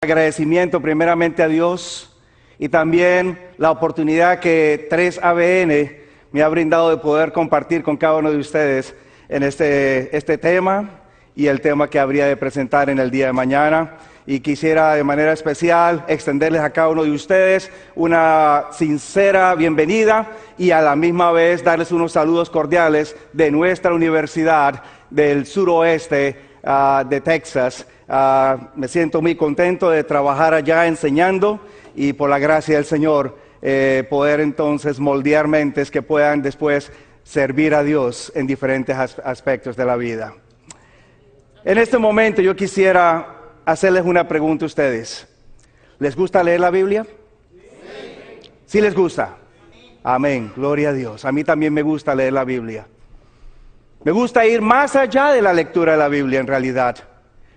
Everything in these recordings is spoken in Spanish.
Agradecimiento primeramente a Dios y también la oportunidad que 3ABN me ha brindado de poder compartir con cada uno de ustedes en este tema y el tema que habría de presentar en el día de mañana. Y quisiera de manera especial extenderles a cada uno de ustedes una sincera bienvenida y a la misma vez darles unos saludos cordiales de nuestra universidad del suroeste de Texas. Me siento muy contento de trabajar allá enseñando y por la gracia del Señor poder entonces moldear mentes que puedan después servir a Dios en diferentes aspectos de la vida. En este momento yo quisiera hacerles una pregunta a ustedes. ¿Les gusta leer la Biblia? Sí. ¿Sí les gusta? Amén, gloria a Dios. A mí también me gusta leer la Biblia. Me gusta ir más allá de la lectura de la Biblia en realidad.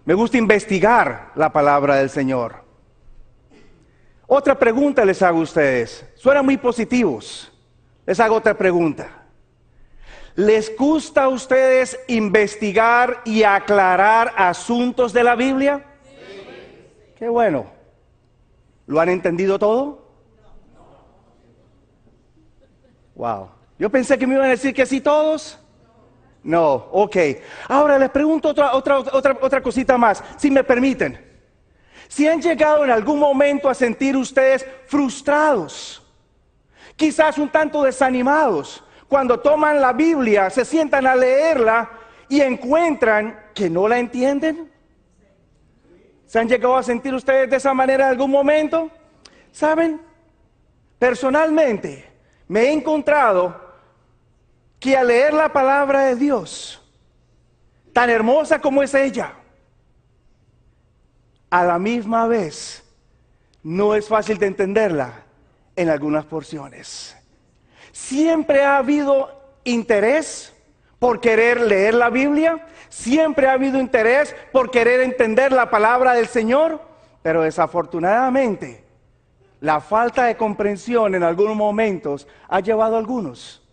Me gusta investigar la palabra del Señor. Otra pregunta les hago a ustedes. Suenan muy positivos. Les hago otra pregunta. ¿Les gusta a ustedes investigar y aclarar asuntos de la Biblia? Sí. Qué bueno. ¿Lo han entendido todo? Wow. Yo pensé que me iban a decir que sí todos. No, ok. Ahora les pregunto otra cosita más, si me permiten. Si han llegado en algún momento a sentir ustedes frustrados, quizás un tanto desanimados, cuando toman la Biblia, se sientan a leerla y encuentran que no la entienden. ¿Se han llegado a sentir ustedes de esa manera en algún momento? ¿Saben? Personalmente me he encontrado que al leer la palabra de Dios, tan hermosa como es ella, a la misma vez no es fácil de entenderla en algunas porciones. Siempre ha habido interés por querer leer la Biblia, siempre ha habido interés por querer entender la palabra del Señor, pero desafortunadamente la falta de comprensión en algunos momentos ha llevado a algunos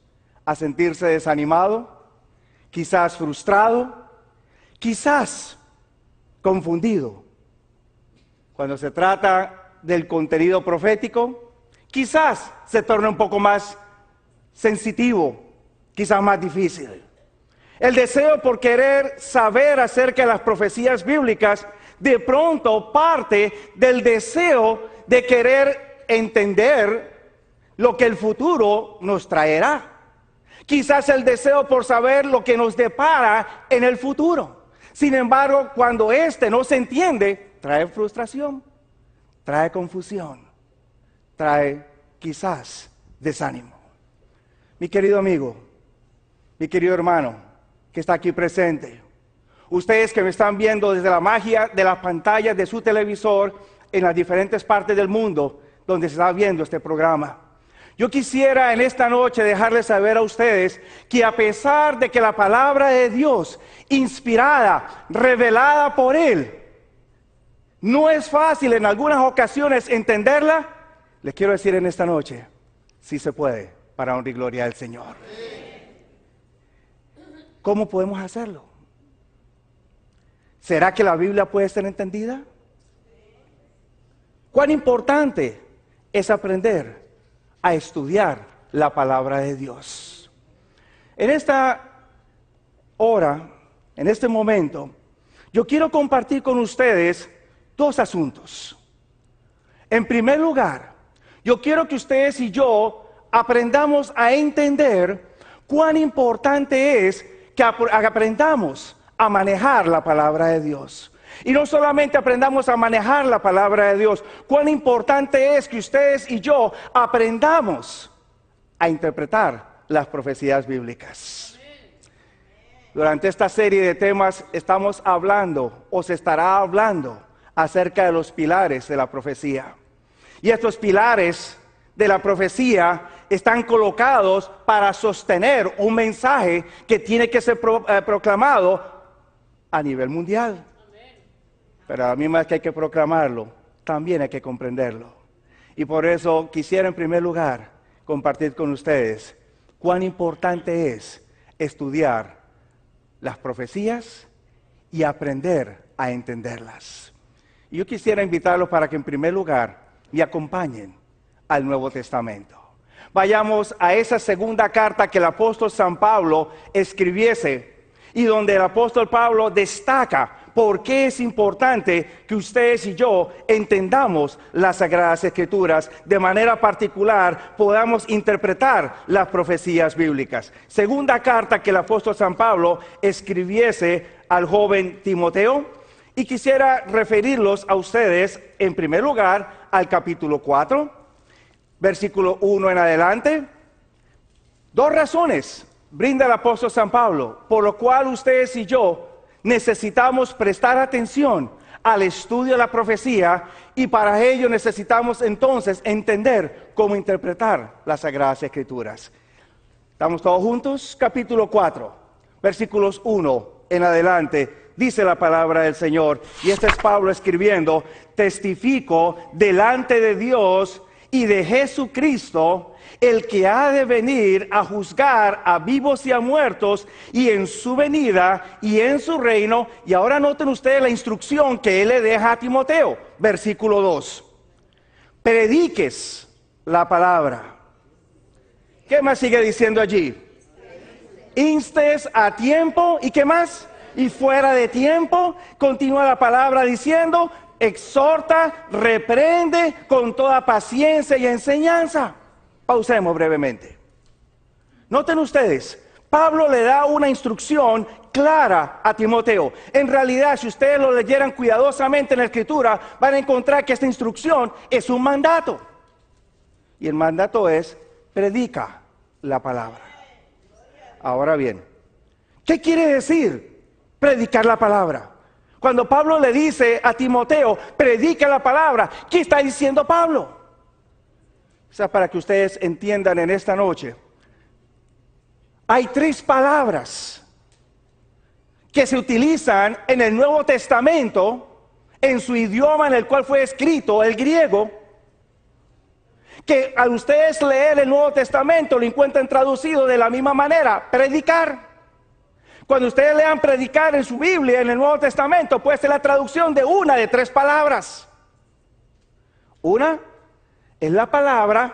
a sentirse desanimado, quizás frustrado, quizás confundido. Cuando se trata del contenido profético, quizás se torna un poco más sensitivo, quizás más difícil. El deseo por querer saber acerca de las profecías bíblicas de pronto parte del deseo de querer entender lo que el futuro nos traerá. Quizás el deseo por saber lo que nos depara en el futuro. Sin embargo, cuando no se entiende, trae frustración, trae confusión, trae quizás desánimo. Mi querido amigo, mi querido hermano que está aquí presente, ustedes que me están viendo desde la magia de las pantallas de su televisor en las diferentes partes del mundo donde se está viendo este programa. Yo quisiera en esta noche dejarles saber a ustedes que a pesar de que la palabra de Dios, inspirada, revelada por Él, no es fácil en algunas ocasiones entenderla, les quiero decir en esta noche, sí se puede, para honra y gloria del Señor. ¿Cómo podemos hacerlo? ¿Será que la Biblia puede ser entendida? ¿Cuán importante es aprender a estudiar la palabra de Dios? En esta hora, en este momento, yo quiero compartir con ustedes dos asuntos. En primer lugar, yo quiero que ustedes y yo aprendamos a entender cuán importante es que aprendamos a manejar la palabra de Dios. Y no solamente aprendamos a manejar la palabra de Dios, cuán importante es que ustedes y yo aprendamos a interpretar las profecías bíblicas. Durante esta serie de temas estamos hablando, o se estará hablando, acerca de los pilares de la profecía. Y estos pilares de la profecía están colocados para sostener un mensaje que tiene que ser proclamado a nivel mundial. Pero a la misma vez que hay que proclamarlo, también hay que comprenderlo. Y por eso quisiera en primer lugar compartir con ustedes cuán importante es estudiar las profecías y aprender a entenderlas. Y yo quisiera invitarlos para que en primer lugar me acompañen al Nuevo Testamento. Vayamos a esa segunda carta que el apóstol San Pablo escribiese y donde el apóstol Pablo destaca por qué es importante que ustedes y yo entendamos las Sagradas Escrituras, de manera particular podamos interpretar las profecías bíblicas. Segunda carta que el apóstol San Pablo escribiese al joven Timoteo, y quisiera referirlos a ustedes en primer lugar al capítulo 4, versículo 1 en adelante. Dos razones brinda el apóstol San Pablo, por lo cual ustedes y yo necesitamos prestar atención al estudio de la profecía, y para ello necesitamos entonces entender cómo interpretar las Sagradas Escrituras. ¿Estamos todos juntos? Capítulo 4, versículos 1 en adelante. Dice la palabra del Señor, y este es Pablo escribiendo: testifico delante de Dios y de Jesucristo, el que ha de venir a juzgar a vivos y a muertos, y en su venida y en su reino. Y ahora noten ustedes la instrucción que él le deja a Timoteo, versículo 2. Prediques la palabra. ¿Qué más sigue diciendo allí? Instes a tiempo, ¿y qué más? Y fuera de tiempo. Continúa la palabra diciendo: exhorta, reprende con toda paciencia y enseñanza. Pausemos brevemente. Noten ustedes, Pablo le da una instrucción clara a Timoteo. En realidad, si ustedes lo leyeran cuidadosamente en la Escritura, van a encontrar que esta instrucción es un mandato. Y el mandato es: predica la palabra. Ahora bien, ¿qué quiere decir predicar la palabra? Cuando Pablo le dice a Timoteo: predica la palabra, ¿qué está diciendo Pablo? O sea, para que ustedes entiendan en esta noche, hay tres palabras que se utilizan en el Nuevo Testamento, en su idioma en el cual fue escrito, el griego, que al ustedes leer el Nuevo Testamento lo encuentran traducido de la misma manera: predicar. Cuando ustedes lean predicar en su Biblia, en el Nuevo Testamento, puede ser la traducción de una de tres palabras. Una es la palabra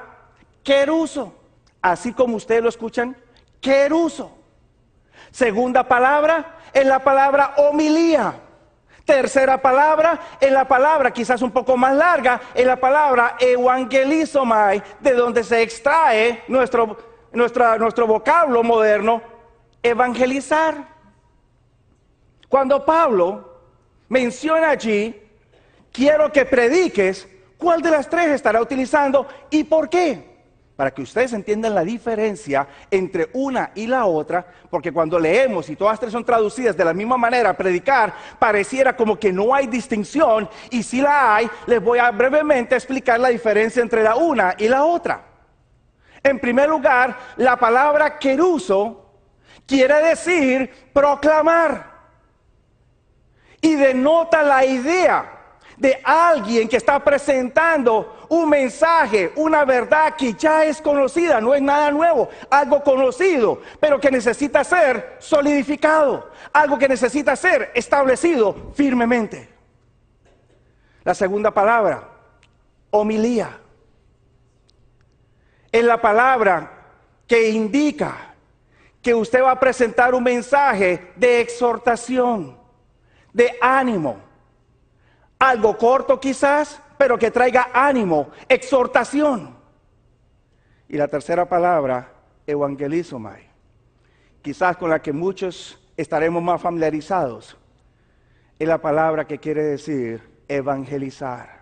queruso, así como ustedes lo escuchan, queruso. Segunda palabra es la palabra homilía. Tercera palabra es la palabra, quizás un poco más larga, es la palabra evangelizomai, de donde se extrae nuestro vocablo moderno, evangelizar. Cuando Pablo menciona allí: quiero que prediques, ¿cuál de las tres estará utilizando y por qué? Para que ustedes entiendan la diferencia entre una y la otra, porque cuando leemos y todas tres son traducidas de la misma manera, predicar, pareciera como que no hay distinción, y si la hay, les voy a brevemente explicar la diferencia entre la una y la otra. En primer lugar, la palabra queruso quiere decir proclamar, y denota la idea de alguien que está presentando un mensaje, una verdad que ya es conocida, no es nada nuevo, algo conocido, pero que necesita ser solidificado, algo que necesita ser establecido firmemente. La segunda palabra, homilía, es la palabra que indica que usted va a presentar un mensaje de exhortación, de ánimo. Algo corto quizás, pero que traiga ánimo, exhortación. Y la tercera palabra, evangelizomai, quizás con la que muchos estaremos más familiarizados, es la palabra que quiere decir evangelizar.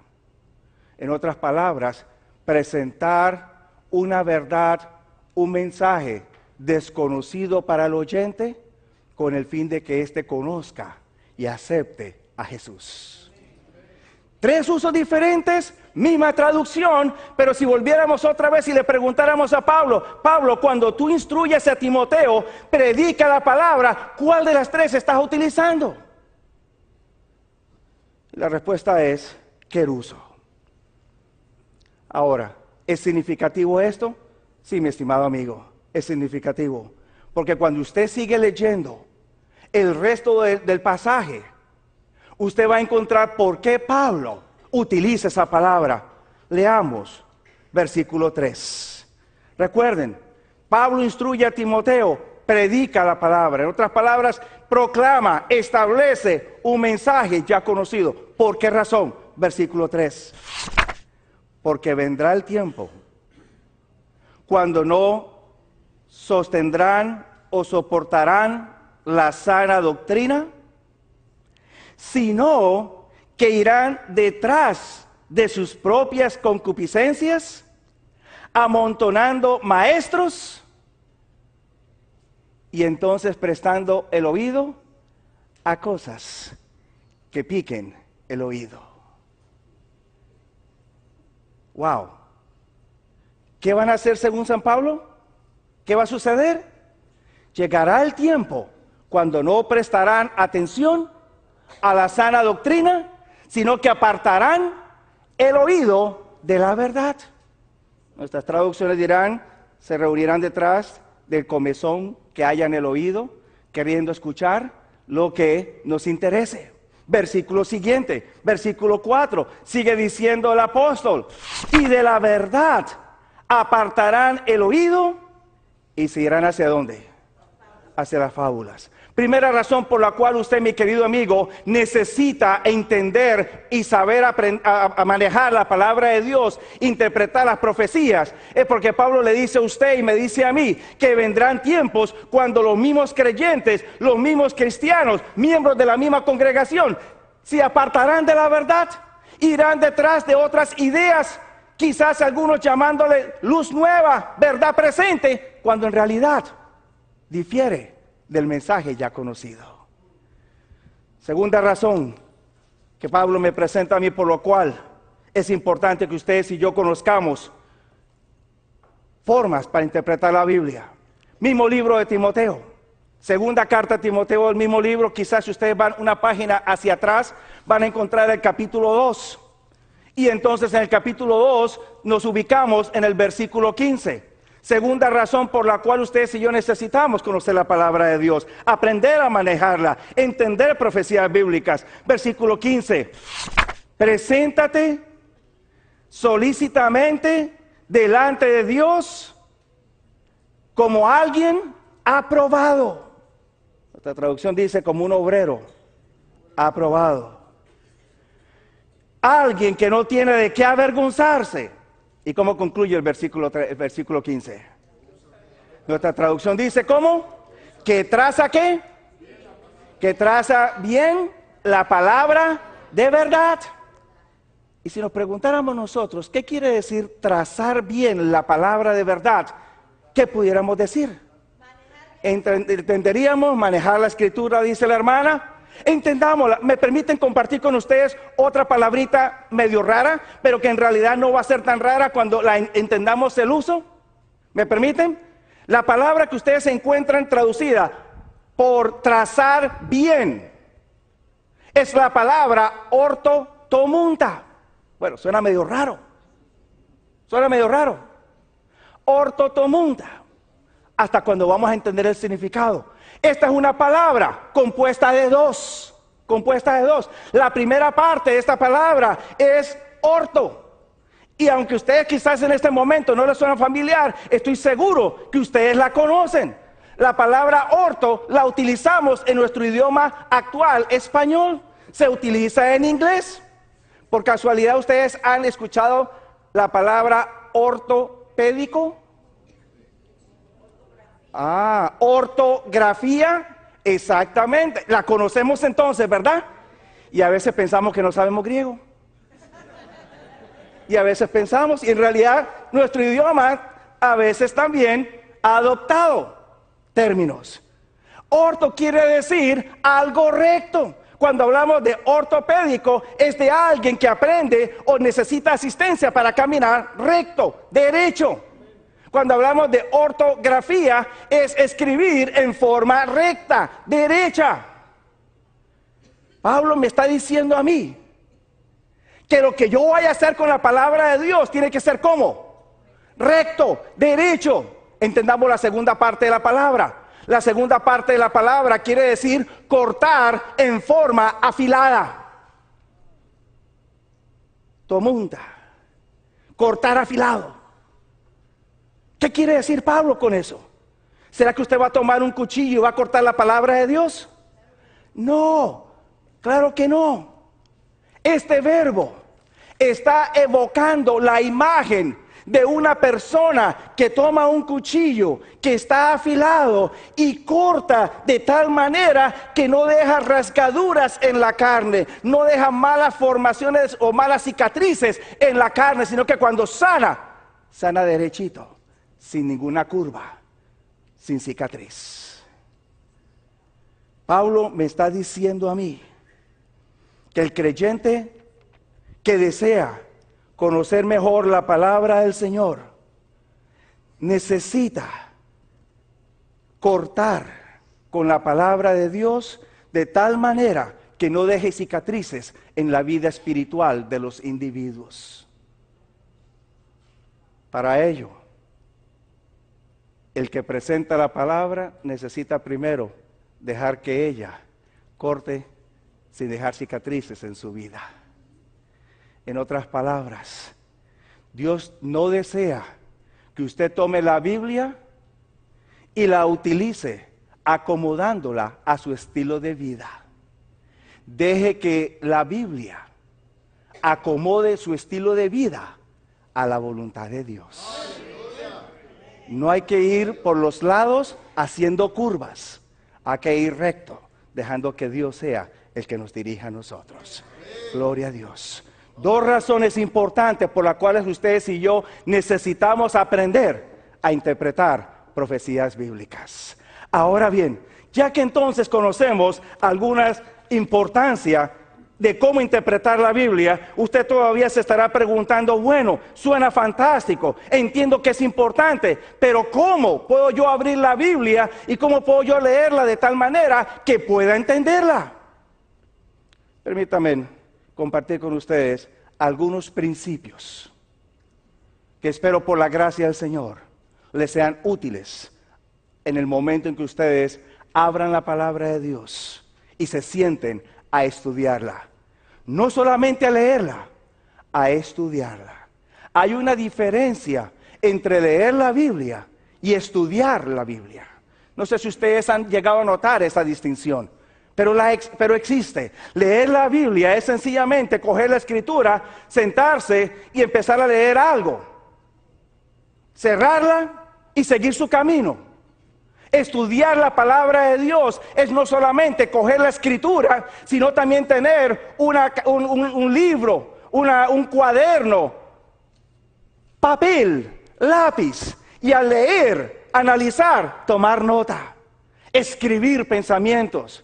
En otras palabras, presentar una verdad, un mensaje desconocido para el oyente, con el fin de que éste conozca y acepte a Jesús. Tres usos diferentes, misma traducción, pero si volviéramos otra vez y le preguntáramos a Pablo: Pablo, cuando tú instruyes a Timoteo, predica la palabra, ¿cuál de las tres estás utilizando? La respuesta es queruso. Ahora, ¿es significativo esto? Sí, mi estimado amigo, es significativo, porque cuando usted sigue leyendo el resto del pasaje, usted va a encontrar por qué Pablo utiliza esa palabra. Leamos versículo 3. Recuerden, Pablo instruye a Timoteo, predica la palabra. En otras palabras, proclama, establece un mensaje ya conocido. ¿Por qué razón? Versículo 3. Porque vendrá el tiempo cuando no sostendrán o soportarán la sana doctrina, sino que irán detrás de sus propias concupiscencias, amontonando maestros y entonces prestando el oído a cosas que piquen el oído. Wow. ¿Qué van a hacer según San Pablo? ¿Qué va a suceder? Llegará el tiempo cuando no prestarán atención a la sana doctrina, sino que apartarán el oído de la verdad. Nuestras traducciones dirán, se reunirán detrás del comezón que haya en el oído, queriendo escuchar lo que nos interese. Versículo siguiente, versículo 4, sigue diciendo el apóstol, y de la verdad apartarán el oído y se irán ¿hacia dónde? Hacia las fábulas. Primera razón por la cual usted, mi querido amigo, necesita entender y saber a manejar la palabra de Dios, interpretar las profecías, es porque Pablo le dice a usted y me dice a mí que vendrán tiempos cuando los mismos creyentes, los mismos cristianos, miembros de la misma congregación, se apartarán de la verdad, irán detrás de otras ideas, quizás algunos llamándole luz nueva, verdad presente, cuando en realidad difiere del mensaje ya conocido. Segunda razón que Pablo me presenta a mí, por lo cual es importante que ustedes y yo conozcamos formas para interpretar la Biblia. Mismo libro de Timoteo, segunda carta a Timoteo, el mismo libro. Quizás si ustedes van una página hacia atrás, van a encontrar el capítulo 2. Y entonces en el capítulo 2 nos ubicamos en el versículo 15. Segunda razón por la cual ustedes y yo necesitamos conocer la palabra de Dios, aprender a manejarla, entender profecías bíblicas. Versículo 15. Preséntate solícitamente delante de Dios como alguien aprobado. Esta traducción dice como un obrero aprobado. Alguien que no tiene de qué avergonzarse. ¿Y cómo concluye el versículo 15? Nuestra traducción dice, ¿cómo? ¿Que traza qué? Que traza bien la palabra de verdad. Y si nos preguntáramos nosotros, ¿qué quiere decir trazar bien la palabra de verdad? ¿Qué pudiéramos decir? ¿Entenderíamos manejar la escritura, dice la hermana? Entendámosla. Me permiten compartir con ustedes otra palabrita medio rara, pero que en realidad no va a ser tan rara cuando la entendamos el uso. ¿Me permiten? La palabra que ustedes encuentran traducida por trazar bien es la palabra ortotomunta. Bueno, suena medio raro. Suena medio raro. Ortotomunta. Hasta cuando vamos a entender el significado. Esta es una palabra compuesta de dos. La primera parte de esta palabra es orto. Y aunque ustedes quizás en este momento no les suena familiar, estoy seguro que ustedes la conocen. La palabra orto la utilizamos en nuestro idioma actual, español. Se utiliza en inglés. Por casualidad, ¿ustedes han escuchado la palabra ortopédico? Ortografía, exactamente. La conocemos entonces, ¿verdad? Y a veces pensamos que no sabemos griego. Y a veces pensamos, y en realidad nuestro idioma a veces también ha adoptado términos. Orto quiere decir algo recto. Cuando hablamos de ortopédico, es de alguien que aprende o necesita asistencia para caminar recto, derecho. Cuando hablamos de ortografía, es escribir en forma recta, derecha. Pablo me está diciendo a mí que lo que yo voy a hacer con la palabra de Dios tiene que ser ¿cómo? Recto, derecho. Entendamos la segunda parte de la palabra. La segunda parte de la palabra quiere decir cortar en forma afilada. tomunta, cortar afilado. ¿Qué quiere decir Pablo con eso? ¿Será que usted va a tomar un cuchillo y va a cortar la palabra de Dios? No, claro que no. Este verbo está evocando la imagen de una persona que toma un cuchillo que está afilado y corta de tal manera que no deja rasgaduras en la carne, no deja malas formaciones o malas cicatrices en la carne, sino que cuando sana derechito, sin ninguna curva, sin cicatriz. Pablo me está diciendo a mí que el creyente que desea conocer mejor la palabra del Señor necesita cortar con la palabra de Dios de tal manera que no deje cicatrices en la vida espiritual de los individuos. Para ello, el que presenta la palabra necesita primero dejar que ella corte sin dejar cicatrices en su vida. En otras palabras, Dios no desea que usted tome la Biblia y la utilice acomodándola a su estilo de vida. Deje que la Biblia acomode su estilo de vida a la voluntad de Dios. No hay que ir por los lados haciendo curvas, hay que ir recto, dejando que Dios sea el que nos dirija a nosotros. Gloria a Dios. Dos razones importantes por las cuales ustedes y yo necesitamos aprender a interpretar profecías bíblicas. Ahora bien, ya que entonces conocemos algunas importancias de cómo interpretar la Biblia, usted todavía se estará preguntando, bueno, suena fantástico, entiendo que es importante, pero ¿cómo puedo yo abrir la Biblia y cómo puedo yo leerla de tal manera que pueda entenderla? Permítanme compartir con ustedes algunos principios que espero por la gracia del Señor les sean útiles en el momento en que ustedes abran la palabra de Dios y se sienten a estudiarla. No solamente a leerla, a estudiarla. Hay una diferencia entre leer la Biblia y estudiar la Biblia. No sé si ustedes han llegado a notar esa distinción. Pero existe. Leer la Biblia es sencillamente coger la escritura, sentarse y empezar a leer algo. Cerrarla y seguir su camino. Estudiar la palabra de Dios es no solamente coger la escritura, sino también tener un libro, un cuaderno, papel, lápiz, y al leer, analizar, tomar nota, escribir pensamientos.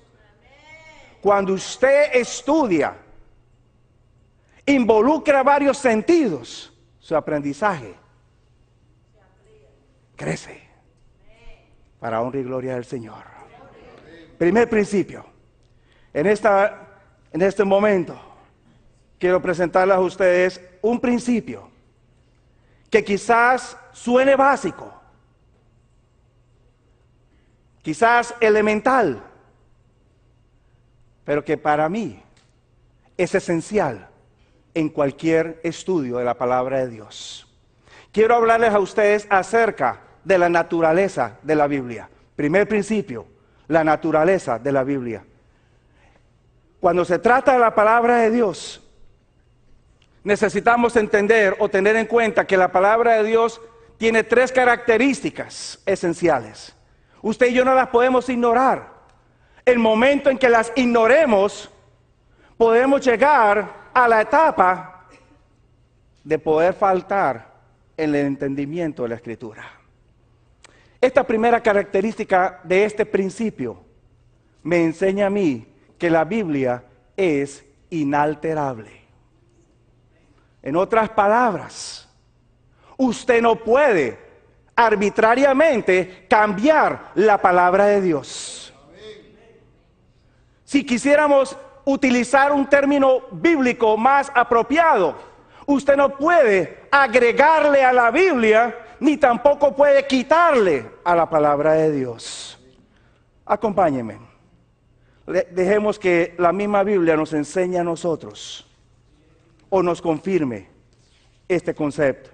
Cuando usted estudia, involucra varios sentidos, su aprendizaje crece para honra y gloria del Señor. Primer principio. En este momento quiero presentarles a ustedes un principio que quizás suene básico, quizás elemental, pero que para mí es esencial en cualquier estudio de la palabra de Dios. Quiero hablarles a ustedes acerca de la naturaleza de la Biblia. Primer principio, la naturaleza de la Biblia. Cuando se trata de la palabra de Dios, necesitamos entender o tener en cuenta que la palabra de Dios tiene tres características esenciales. Usted y yo no las podemos ignorar. El momento en que las ignoremos, podemos llegar a la etapa de poder faltar en el entendimiento de la Escritura. Esta primera característica de este principio me enseña a mí que la Biblia es inalterable. En otras palabras, usted no puede arbitrariamente cambiar la palabra de Dios. Si quisiéramos utilizar un término bíblico más apropiado, usted no puede agregarle a la Biblia, ni tampoco puede quitarle a la palabra de Dios. Acompáñenme. Dejemos que la misma Biblia nos enseñe a nosotros o nos confirme este concepto.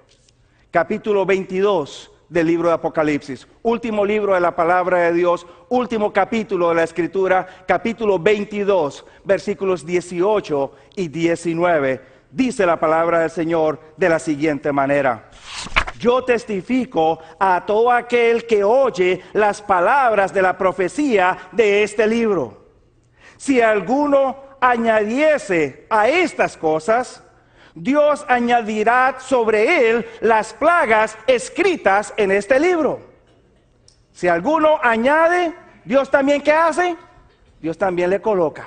Capítulo 22 del libro de Apocalipsis, último libro de la palabra de Dios, último capítulo de la Escritura, capítulo 22, versículos 18 y 19. Dice la palabra del Señor de la siguiente manera: yo testifico a todo aquel que oye las palabras de la profecía de este libro. Si alguno añadiese a estas cosas, Dios añadirá sobre él las plagas escritas en este libro. Si alguno añade, Dios también, ¿qué hace? Dios también le coloca.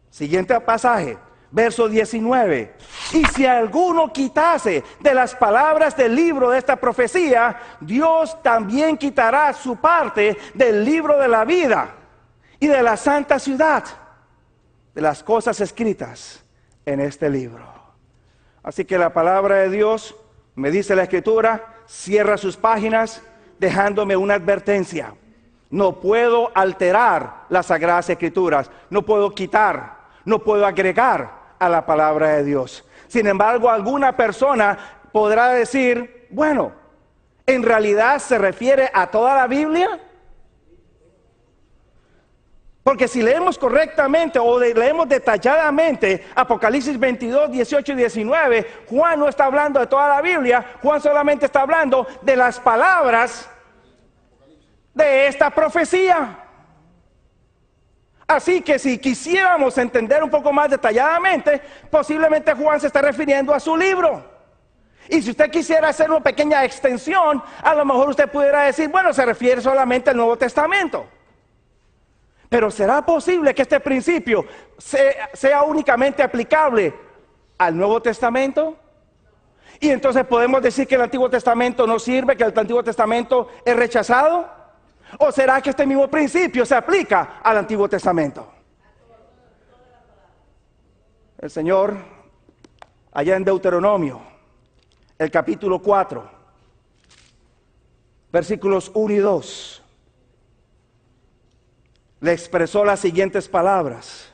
Siguiente pasaje, verso 19. Y si alguno quitase de las palabras del libro de esta profecía, Dios también quitará su parte del libro de la vida y de la santa ciudad, de las cosas escritas en este libro. Así que la palabra de Dios, me dice la Escritura, cierra sus páginas dejándome una advertencia. No puedo alterar las Sagradas Escrituras, no puedo quitar, no puedo agregar a la palabra de Dios. Sin embargo, alguna persona podrá decir, bueno, ¿en realidad se refiere a toda la Biblia? Porque si leemos correctamente o leemos detalladamente Apocalipsis 22, 18 y 19, Juan no está hablando de toda la Biblia, Juan solamente está hablando de las palabras de esta profecía. Así que si quisiéramos entender un poco más detalladamente, posiblemente Juan se está refiriendo a su libro. Y si usted quisiera hacer una pequeña extensión, a lo mejor usted pudiera decir, bueno, se refiere solamente al Nuevo Testamento. Pero ¿será posible que este principio sea únicamente aplicable al Nuevo Testamento? Y entonces podemos decir que el Antiguo Testamento no sirve, que el Antiguo Testamento es rechazado. ¿O será que este mismo principio se aplica al Antiguo Testamento? El Señor, allá en Deuteronomio, el capítulo 4, versículos 1 y 2. Le expresó las siguientes palabras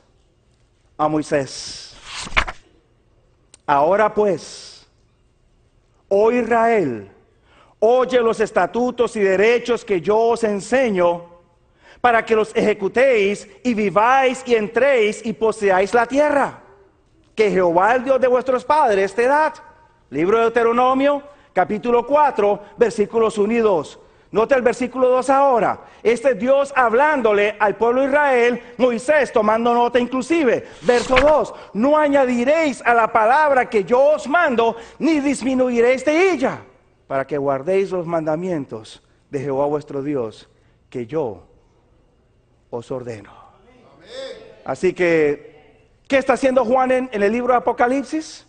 a Moisés: ahora pues, oh Israel, oye los estatutos y derechos que yo os enseño, para que los ejecutéis y viváis y entréis y poseáis la tierra que Jehová, el Dios de vuestros padres, te da. Libro de Deuteronomio, capítulo 4, versículos 1 y 2. Nota el versículo 2 ahora. Este es Dios hablándole al pueblo de Israel, Moisés tomando nota inclusive. Verso 2. No añadiréis a la palabra que yo os mando, ni disminuiréis de ella, para que guardéis los mandamientos de Jehová vuestro Dios, que yo os ordeno. Así que, ¿qué está haciendo Juan en el libro de Apocalipsis?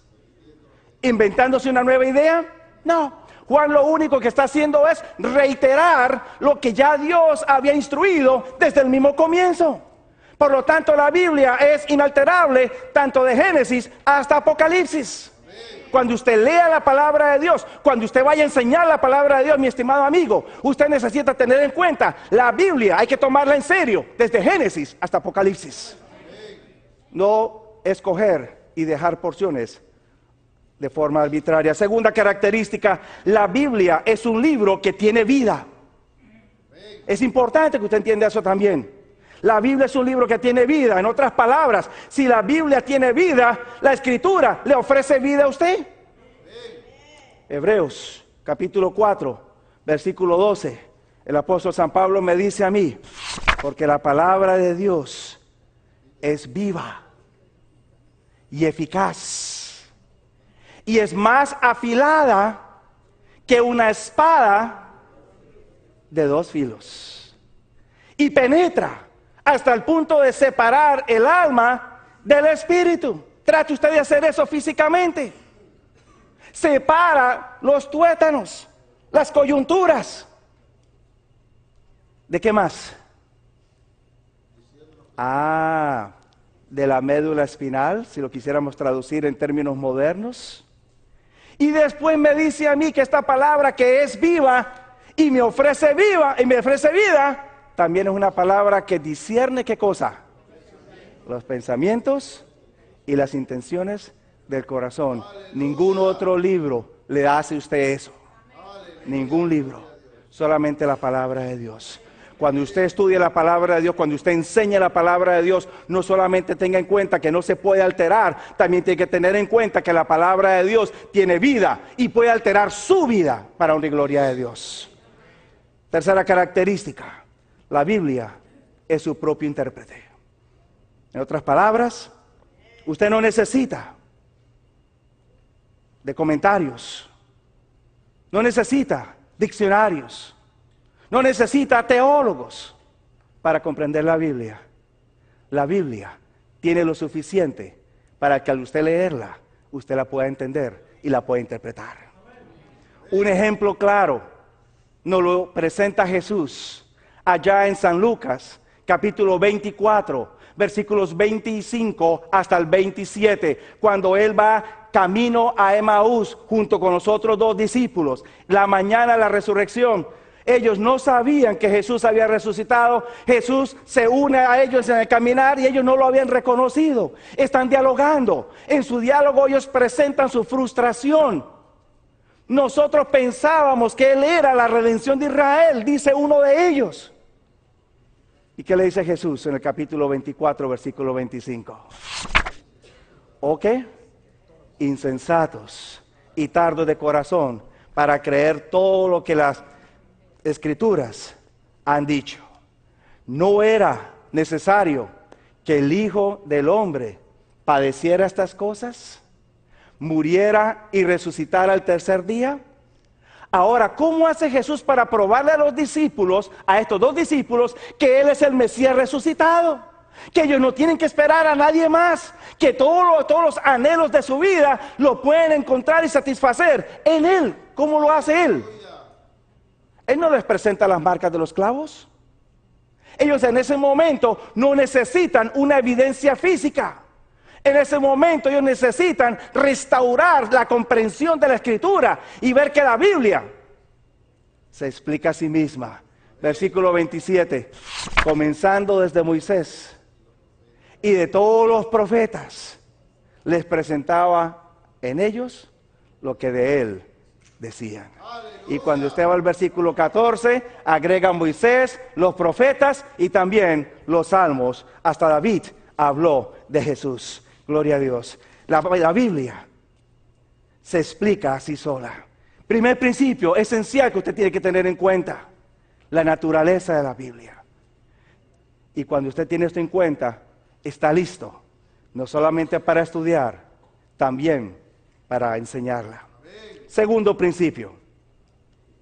¿Inventándose una nueva idea? No. Juan lo único que está haciendo es reiterar lo que ya Dios había instruido desde el mismo comienzo. Por lo tanto, la Biblia es inalterable tanto de Génesis hasta Apocalipsis. Cuando usted lea la palabra de Dios, cuando usted vaya a enseñar la palabra de Dios, mi estimado amigo, usted necesita tener en cuenta la Biblia, hay que tomarla en serio desde Génesis hasta Apocalipsis. No escoger y dejar porciones de forma arbitraria. Segunda característica, la Biblia es un libro que tiene vida. Es importante que usted entienda eso también. La Biblia es un libro que tiene vida. En otras palabras, si la Biblia tiene vida, la Escritura le ofrece vida a usted. Hebreos, capítulo 4, versículo 12. El apóstol San Pablo me dice a mí, porque la palabra de Dios es viva y eficaz, y es más afilada que una espada de dos filos, y penetra hasta el punto de separar el alma del espíritu. Trate usted de hacer eso físicamente. Separa los tuétanos, las coyunturas. ¿De qué más? De la médula espinal, si lo quisiéramos traducir en términos modernos. Y después me dice a mí que esta palabra que es viva y me ofrece vida, también es una palabra que discierne ¿qué cosa? Los pensamientos y las intenciones del corazón. Ningún otro libro le hace a usted eso. Ningún libro. Solamente la palabra de Dios. Cuando usted estudia la palabra de Dios, cuando usted enseña la palabra de Dios, no solamente tenga en cuenta que no se puede alterar, también tiene que tener en cuenta que la palabra de Dios tiene vida y puede alterar su vida para honra y gloria de Dios. Tercera característica, la Biblia es su propio intérprete. En otras palabras, usted no necesita de comentarios, no necesita diccionarios, no necesita teólogos para comprender la Biblia. La Biblia tiene lo suficiente para que al usted leerla, usted la pueda entender y la pueda interpretar. Un ejemplo claro nos lo presenta Jesús allá en San Lucas, capítulo 24, versículos 25 hasta el 27, cuando Él va camino a Emaús junto con los otros dos discípulos. La mañana de la resurrección, ellos no sabían que Jesús había resucitado. Jesús se une a ellos en el caminar y ellos no lo habían reconocido. Están dialogando. En su diálogo ellos presentan su frustración. Nosotros pensábamos que Él era la redención de Israel, dice uno de ellos. ¿Y qué le dice Jesús en el capítulo 24, versículo 25? ¿O qué? Insensatos y tardos de corazón para creer todo lo que las Escrituras han dicho. ¿No era necesario que el Hijo del Hombre padeciera estas cosas, muriera y resucitara al tercer día? Ahora, ¿cómo hace Jesús para probarle a los discípulos, a estos dos discípulos, que Él es el Mesías resucitado? Que ellos no tienen que esperar a nadie más, que todos los anhelos de su vida lo pueden encontrar y satisfacer en Él. ¿Cómo lo hace Él? Él no les presenta las marcas de los clavos. Ellos en ese momento no necesitan una evidencia física. En ese momento ellos necesitan restaurar la comprensión de la Escritura y ver que la Biblia se explica a sí misma. Versículo 27, comenzando desde Moisés y de todos los profetas, les presentaba en ellos lo que de Él decían. Y cuando usted va al versículo 14, agrega Moisés, los profetas y también los salmos. Hasta David habló de Jesús. Gloria a Dios. La Biblia se explica así sola. Primer principio esencial que usted tiene que tener en cuenta: la naturaleza de la Biblia. Y cuando usted tiene esto en cuenta, está listo, no solamente para estudiar, también para enseñarla. Segundo principio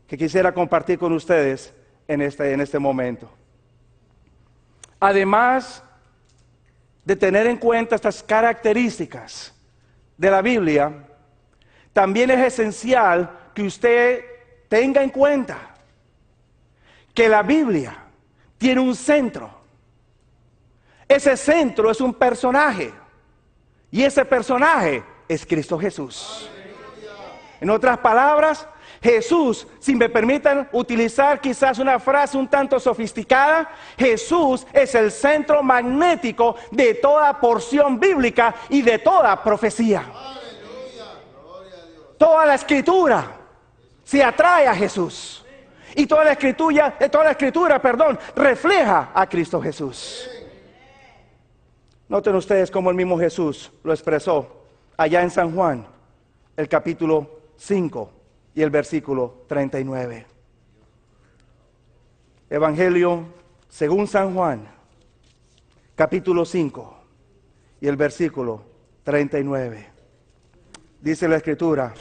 que quisiera compartir con ustedes en este momento. Además de tener en cuenta estas características de la Biblia, también es esencial que usted tenga en cuenta que la Biblia tiene un centro. Ese centro es un personaje, y ese personaje es Cristo Jesús. En otras palabras, Jesús, si me permiten utilizar quizás una frase un tanto sofisticada, Jesús es el centro magnético de toda porción bíblica y de toda profecía. Toda la Escritura se atrae a Jesús. Y toda la escritura, refleja a Cristo Jesús. Noten ustedes cómo el mismo Jesús lo expresó allá en San Juan, el capítulo 5 y el versículo 39. Evangelio según San Juan, capítulo 5 y el versículo 39. Dice la Escritura: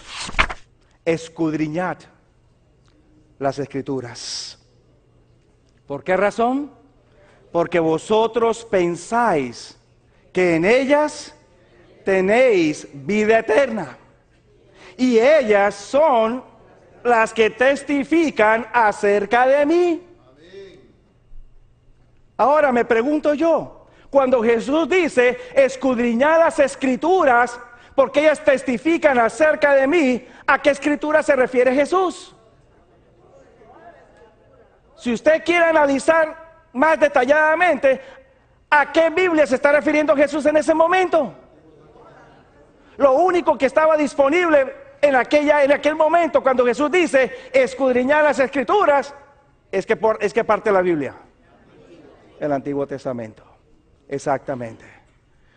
escudriñad las Escrituras. ¿Por qué razón? Porque vosotros pensáis que en ellas tenéis vida eterna, y ellas son las que testifican acerca de mí. Ahora me pregunto yo, cuando Jesús dice escudriñad las Escrituras porque ellas testifican acerca de mí, ¿a qué Escritura se refiere Jesús? Si usted quiere analizar más detalladamente, ¿a qué Biblia se está refiriendo Jesús en ese momento? Lo único que estaba disponible en aquel momento, cuando Jesús dice escudriñar las Escrituras, es que parte de la Biblia, el Antiguo Testamento. Exactamente.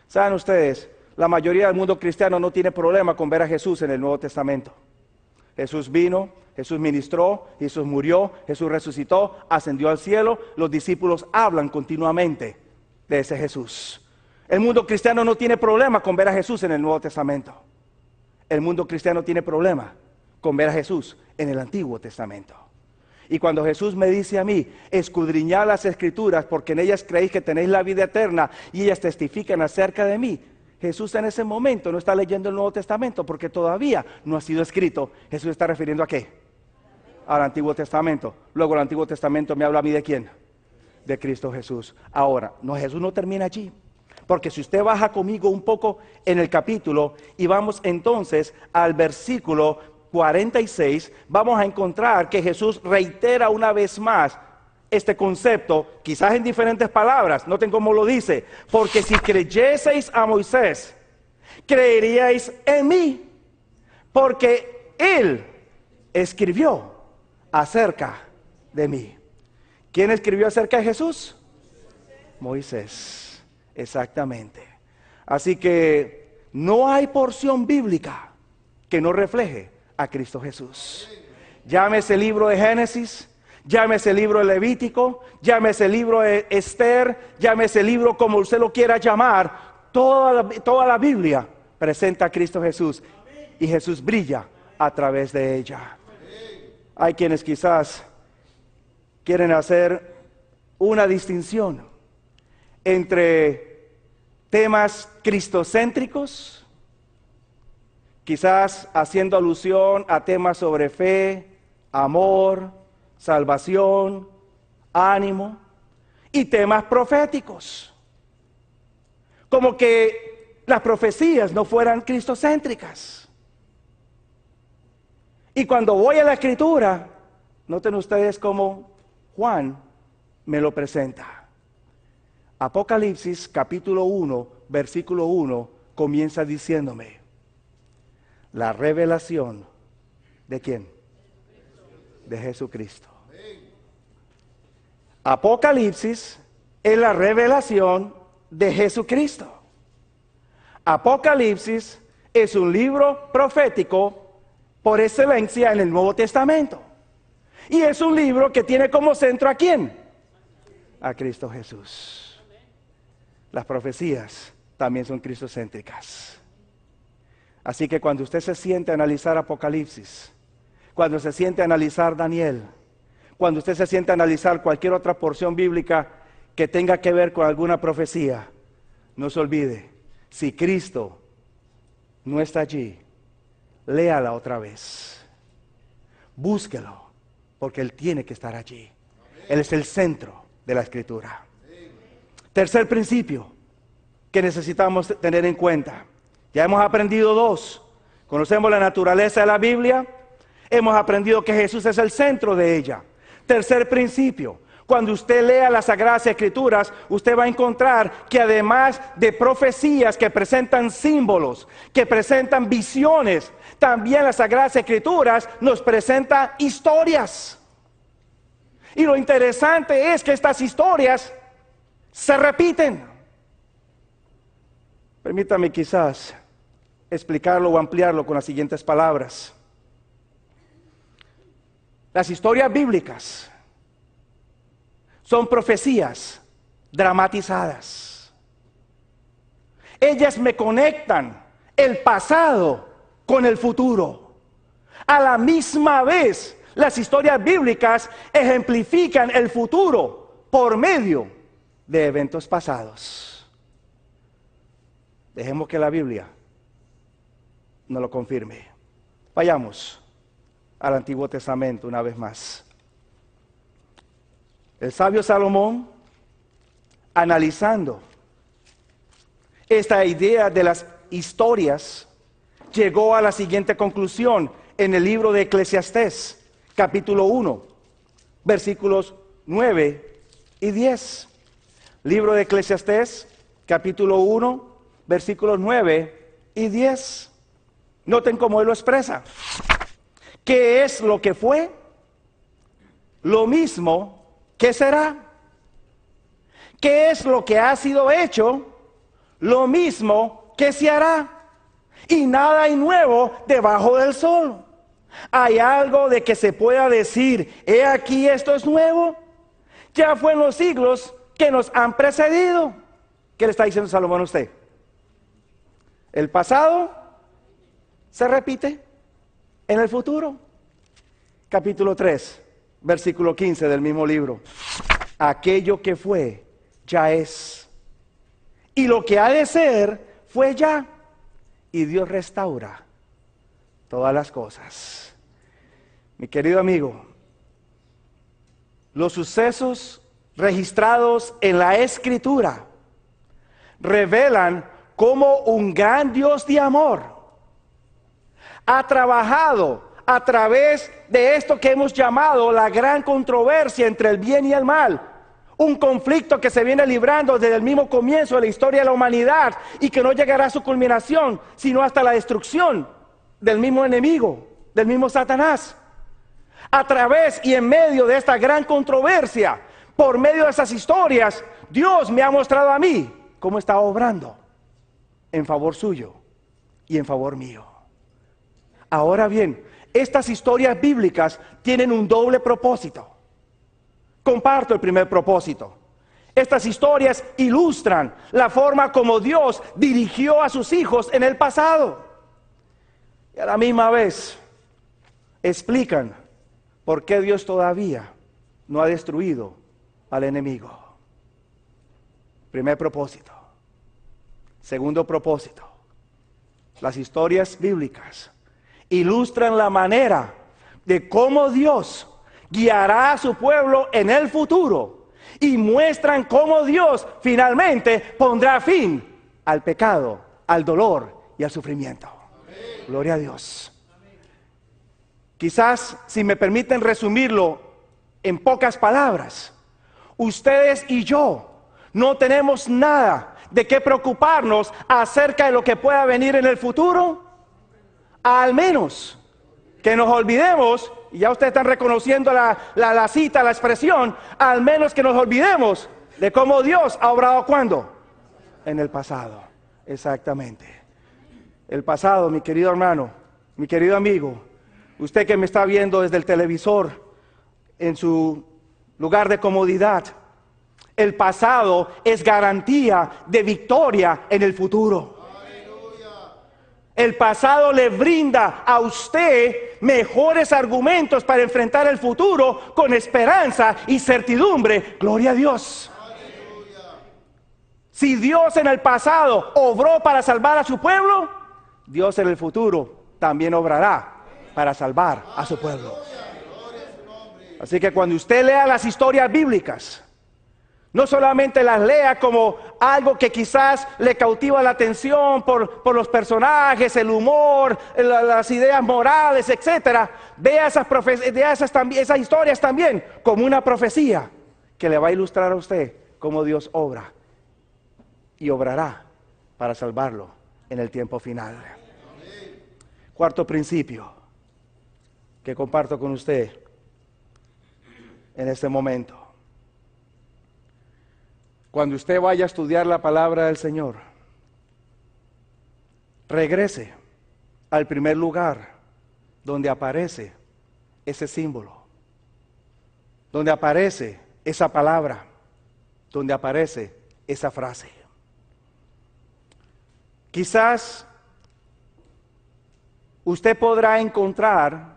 ¿Saben ustedes? La mayoría del mundo cristiano no tiene problema con ver a Jesús en el Nuevo Testamento. Jesús vino, Jesús ministró, Jesús murió, Jesús resucitó, ascendió al cielo. Los discípulos hablan continuamente de ese Jesús. El mundo cristiano no tiene problema con ver a Jesús en el Nuevo Testamento. El mundo cristiano tiene problema con ver a Jesús en el Antiguo Testamento. Y cuando Jesús me dice a mí, escudriñad las Escrituras, porque en ellas creéis que tenéis la vida eterna, y ellas testifican acerca de mí, Jesús en ese momento no está leyendo el Nuevo Testamento, porque todavía no ha sido escrito. Jesús está refiriendo ¿a qué? Al Antiguo Testamento. Luego el Antiguo Testamento me habla a mí ¿de quién? De Cristo Jesús. Ahora, Jesús no termina allí. Porque si usted baja conmigo un poco en el capítulo y vamos entonces al versículo 46, vamos a encontrar que Jesús reitera una vez más este concepto, quizás en diferentes palabras, noten cómo lo dice, porque si creyeseis a Moisés, creeríais en mí, porque él escribió acerca de mí. ¿Quién escribió acerca de Jesús? Moisés. Exactamente. Así que no hay porción bíblica que no refleje a Cristo Jesús. Llámese el libro de Génesis, llámese el libro de Levítico, llámese el libro de Esther, llámese el libro como usted lo quiera llamar. Toda la Biblia presenta a Cristo Jesús y Jesús brilla a través de ella. Hay quienes quizás quieren hacer una distinción entre temas cristocéntricos, quizás haciendo alusión a temas sobre fe, amor, salvación, ánimo, y temas proféticos, como que las profecías no fueran cristocéntricas. Y cuando voy a la Escritura, noten ustedes cómo Juan me lo presenta. Apocalipsis capítulo 1, versículo 1, comienza diciéndome, la revelación ¿de quién? De Jesucristo. Apocalipsis es la revelación de Jesucristo. Apocalipsis es un libro profético por excelencia en el Nuevo Testamento. Y es un libro que tiene como centro ¿a quién? A Cristo Jesús. Las profecías también son cristocéntricas. Así que cuando usted se siente a analizar Apocalipsis, cuando se siente a analizar Daniel, cuando usted se siente a analizar cualquier otra porción bíblica que tenga que ver con alguna profecía, no se olvide, si Cristo no está allí, léala otra vez. Búsquelo, porque Él tiene que estar allí. Él es el centro de la Escritura. Tercer principio que necesitamos tener en cuenta. Ya hemos aprendido dos. Conocemos la naturaleza de la Biblia. Hemos aprendido que Jesús es el centro de ella. Tercer principio. Cuando usted lea las Sagradas Escrituras, usted va a encontrar que además de profecías que presentan símbolos, que presentan visiones, también las Sagradas Escrituras nos presentan historias. Y lo interesante es que estas historias se repiten. Permítame quizás explicarlo o ampliarlo con las siguientes palabras. Las historias bíblicas son profecías dramatizadas. Ellas me conectan el pasado con el futuro. A la misma vez, las historias bíblicas ejemplifican el futuro por medio de eventos pasados. Dejemos que la Biblia nos lo confirme. Vayamos al Antiguo Testamento una vez más. El sabio Salomón, analizando esta idea de las historias, llegó a la siguiente conclusión en el libro de Eclesiastés, capítulo 1, versículos 9 y 10. Libro de Eclesiastés, capítulo 1, versículos 9 y 10. Noten cómo él lo expresa. ¿Qué es lo que fue? Lo mismo que será. ¿Qué es lo que ha sido hecho? Lo mismo que se hará. Y nada hay nuevo debajo del sol. ¿Hay algo de que se pueda decir, he aquí esto es nuevo? Ya fue en los siglos que nos han precedido. ¿Qué le está diciendo Salomón a usted? El pasado se repite en el futuro. Capítulo 3, versículo 15 del mismo libro. Aquello que fue, ya es. Y lo que ha de ser, fue ya. Y Dios restaura todas las cosas. Mi querido amigo, los sucesos registrados en la Escritura revelan cómo un gran Dios de amor ha trabajado a través de esto que hemos llamado la gran controversia entre el bien y el mal. Un conflicto que se viene librando desde el mismo comienzo de la historia de la humanidad y que no llegará a su culminación, sino hasta la destrucción del mismo enemigo, del mismo Satanás. A través y en medio de esta gran controversia, por medio de esas historias, Dios me ha mostrado a mí cómo está obrando en favor suyo y en favor mío. Ahora bien, estas historias bíblicas tienen un doble propósito. Comparto el primer propósito. Estas historias ilustran la forma como Dios dirigió a sus hijos en el pasado. Y a la misma vez explican por qué Dios todavía no ha destruido al enemigo. Primer propósito. Segundo propósito. Las historias bíblicas ilustran la manera de cómo Dios guiará a su pueblo en el futuro y muestran cómo Dios finalmente pondrá fin al pecado, al dolor y al sufrimiento. Amén. Gloria a Dios. Amén. Quizás, si me permiten resumirlo en pocas palabras, ustedes y yo no tenemos nada de qué preocuparnos acerca de lo que pueda venir en el futuro, al menos que nos olvidemos. Y ya ustedes están reconociendo la cita, la expresión, al menos que nos olvidemos de cómo Dios ha obrado ¿cuándo? En el pasado, exactamente. El pasado, mi querido hermano, mi querido amigo, usted que me está viendo desde el televisor, en su lugar de comodidad, el pasado es garantía de victoria en el futuro. El pasado le brinda a usted mejores argumentos para enfrentar el futuro con esperanza y certidumbre. Gloria a Dios. Aleluya. Si Dios en el pasado obró para salvar a su pueblo, Dios en el futuro también obrará para salvar a su pueblo. Así que cuando usted lea las historias bíblicas, no solamente las lea como algo que quizás le cautiva la atención por los personajes, el humor, las ideas morales, etcétera. Vea esas historias también como una profecía que le va a ilustrar a usted cómo Dios obra y obrará para salvarlo en el tiempo final. Cuarto principio que comparto con usted en este momento. Cuando usted vaya a estudiar la palabra del Señor, regrese al primer lugar donde aparece ese símbolo, donde aparece esa palabra, donde aparece esa frase. Quizás usted podrá encontrar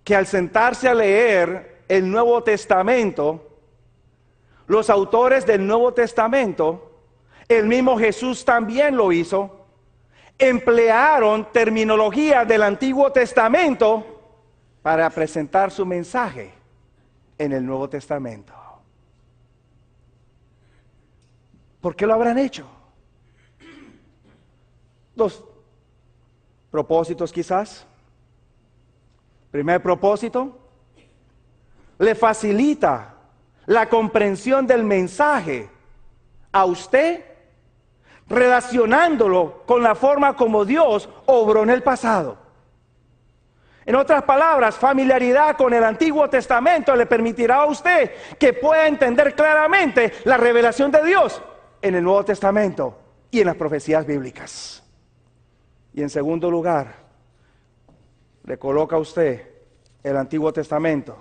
que al sentarse a leer el Nuevo Testamento, los autores del Nuevo Testamento, el mismo Jesús también lo hizo, emplearon terminología del Antiguo Testamento para presentar su mensaje en el Nuevo Testamento. ¿Por qué lo habrán hecho? Dos propósitos quizás. Primer propósito, le facilita la comprensión del mensaje a usted, relacionándolo con la forma como Dios obró en el pasado. En otras palabras, familiaridad con el Antiguo Testamento le permitirá a usted que pueda entender claramente la revelación de Dios en el Nuevo Testamento y en las profecías bíblicas. Y en segundo lugar, le coloca a usted el Antiguo Testamento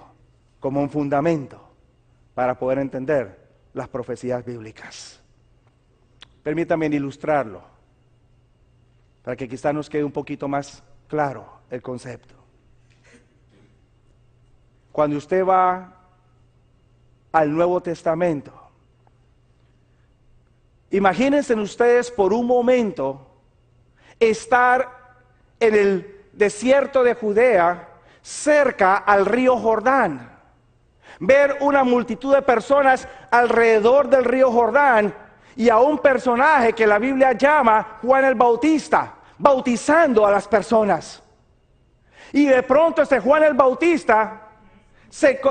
como un fundamento para poder entender las profecías bíblicas. Permítame ilustrarlo para que quizá nos quede un poquito más claro el concepto. Cuando usted va al Nuevo Testamento, imagínense ustedes por un momento estar en el desierto de Judea, cerca al río Jordán, ver una multitud de personas alrededor del río Jordán y a un personaje que la Biblia llama Juan el Bautista, bautizando a las personas. Y de pronto este Juan el Bautista se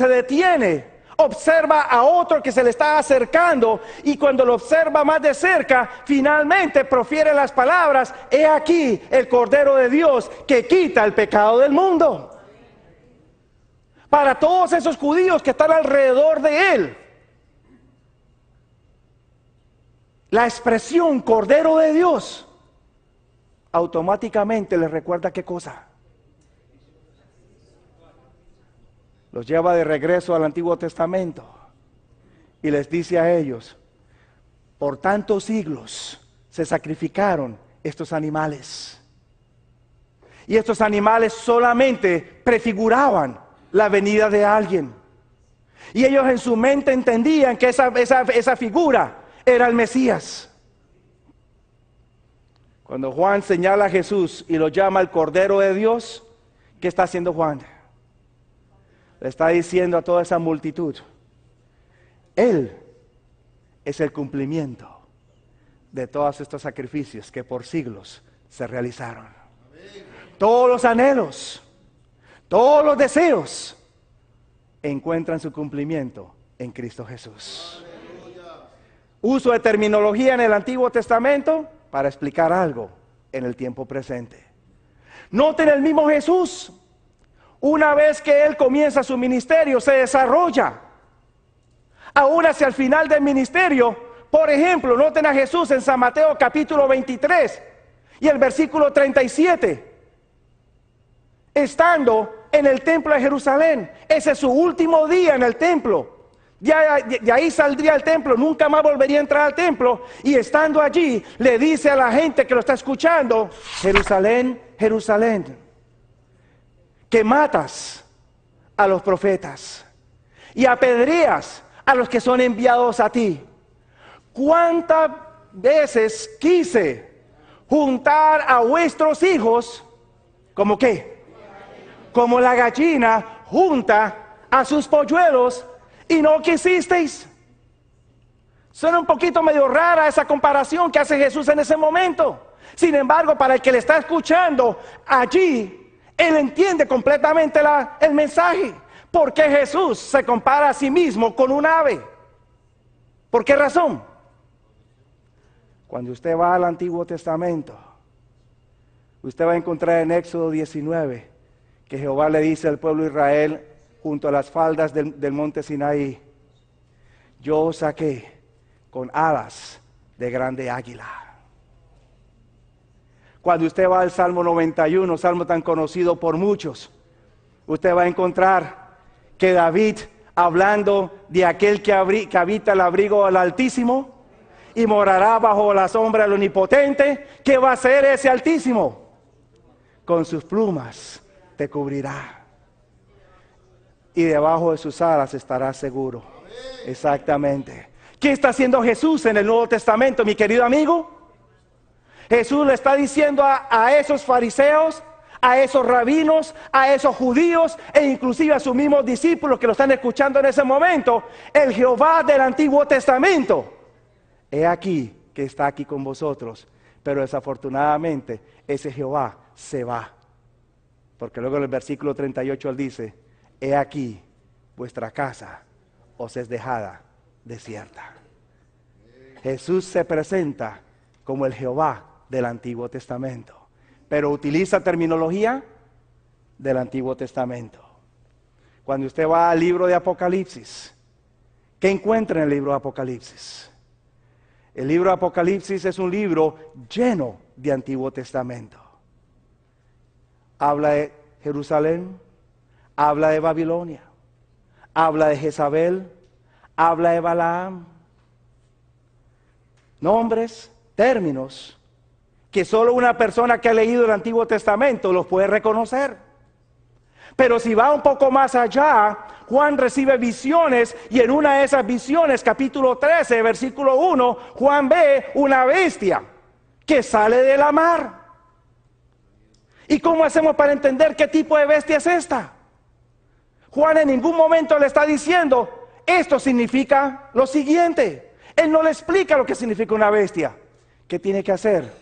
detiene, observa a otro que se le está acercando, y cuando lo observa más de cerca, finalmente profiere las palabras: he aquí el Cordero de Dios que quita el pecado del mundo. Para todos esos judíos que están alrededor de él, la expresión Cordero de Dios automáticamente les recuerda ¿qué cosa? Los lleva de regreso al Antiguo Testamento y les dice a ellos: por tantos siglos se sacrificaron estos animales, y estos animales solamente prefiguraban la venida de alguien, y ellos en su mente entendían que esa figura era el Mesías. Cuando Juan señala a Jesús y lo llama el Cordero de Dios, ¿qué está haciendo Juan? Le está diciendo a toda esa multitud: Él es el cumplimiento de todos estos sacrificios que por siglos se realizaron. Todos los anhelos, todos los deseos encuentran su cumplimiento en Cristo Jesús. Uso de terminología en el Antiguo Testamento para explicar algo en el tiempo presente. Noten, el mismo Jesús, una vez que Él comienza su ministerio, se desarrolla. Aún hacia el final del ministerio, por ejemplo, noten a Jesús en San Mateo capítulo 23 y el versículo 37. Estando en el templo de Jerusalén, ese es su último día en el templo. Ya de ahí saldría al templo, nunca más volvería a entrar al templo. Y estando allí, le dice a la gente que lo está escuchando: Jerusalén, Jerusalén, que matas a los profetas y apedreas a los que son enviados a ti. ¿Cuántas veces quise juntar a vuestros hijos, como qué? Como la gallina junta a sus polluelos, y no quisisteis? Suena un poquito medio rara esa comparación que hace Jesús en ese momento. Sin embargo, para el que le está escuchando allí, él entiende completamente el mensaje. ¿Por qué Jesús se compara a sí mismo con un ave? ¿Por qué razón? Cuando usted va al Antiguo Testamento, usted va a encontrar en Éxodo 19 que Jehová le dice al pueblo de Israel, junto a las faldas del monte Sinaí: yo os saqué con alas de grande águila. Cuando usted va al Salmo 91, salmo tan conocido por muchos, usted va a encontrar que David, hablando de aquel que habita el abrigo del Altísimo y morará bajo la sombra del Omnipotente, ¿qué va a hacer ese Altísimo? Con sus plumas te cubrirá, y debajo de sus alas estarás seguro. Exactamente. ¿Qué está haciendo Jesús en el Nuevo Testamento, mi querido amigo? Jesús le está diciendo a esos fariseos, a esos rabinos, a esos judíos, e inclusive a sus mismos discípulos que lo están escuchando en ese momento: el Jehová del Antiguo Testamento, he aquí que está aquí con vosotros, pero desafortunadamente ese Jehová se va. Porque luego en el versículo 38 él dice: he aquí vuestra casa os es dejada desierta. Jesús se presenta como el Jehová del Antiguo Testamento, pero utiliza terminología del Antiguo Testamento. Cuando usted va al libro de Apocalipsis, ¿qué encuentra en el libro de Apocalipsis? El libro de Apocalipsis es un libro lleno de Antiguo Testamento. Habla de Jerusalén, habla de Babilonia, habla de Jezabel, habla de Balaam. Nombres, términos, que solo una persona que ha leído el Antiguo Testamento los puede reconocer. Pero si va un poco más allá, Juan recibe visiones y en una de esas visiones, capítulo 13, versículo 1, Juan ve una bestia que sale de la mar. ¿Y cómo hacemos para entender qué tipo de bestia es esta? Juan en ningún momento le está diciendo, esto significa lo siguiente. Él no le explica lo que significa una bestia. ¿Qué tiene que hacer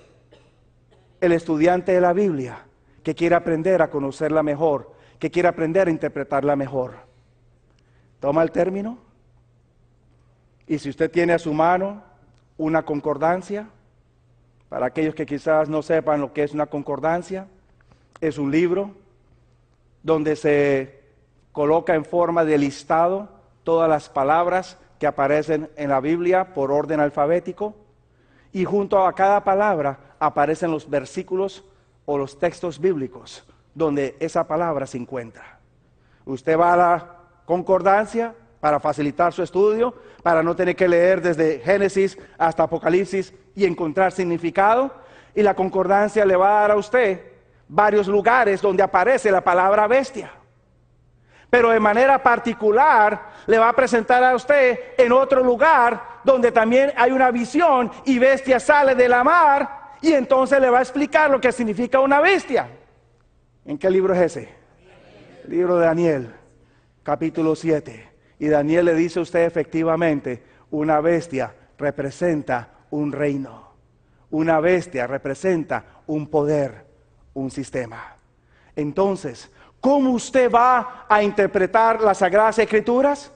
el estudiante de la Biblia que quiere aprender a conocerla mejor, que quiere aprender a interpretarla mejor? Toma el término y si usted tiene a su mano una concordancia, para aquellos que quizás no sepan lo que es una concordancia, es un libro donde se coloca en forma de listado todas las palabras que aparecen en la Biblia por orden alfabético, y junto a cada palabra aparecen los versículos o los textos bíblicos donde esa palabra se encuentra. Usted va a la concordancia para facilitar su estudio, para no tener que leer desde Génesis hasta Apocalipsis y encontrar significado, y la concordancia le va a dar a usted varios lugares donde aparece la palabra bestia. Pero de manera particular le va a presentar a usted en otro lugar donde también hay una visión y bestia sale de la mar, y entonces le va a explicar lo que significa una bestia. ¿En qué libro es ese? El libro de Daniel, capítulo 7. Y Daniel le dice a usted efectivamente, una bestia representa un reino. Una bestia representa un poder, un sistema. Entonces, ¿cómo usted va a interpretar las Sagradas Escrituras?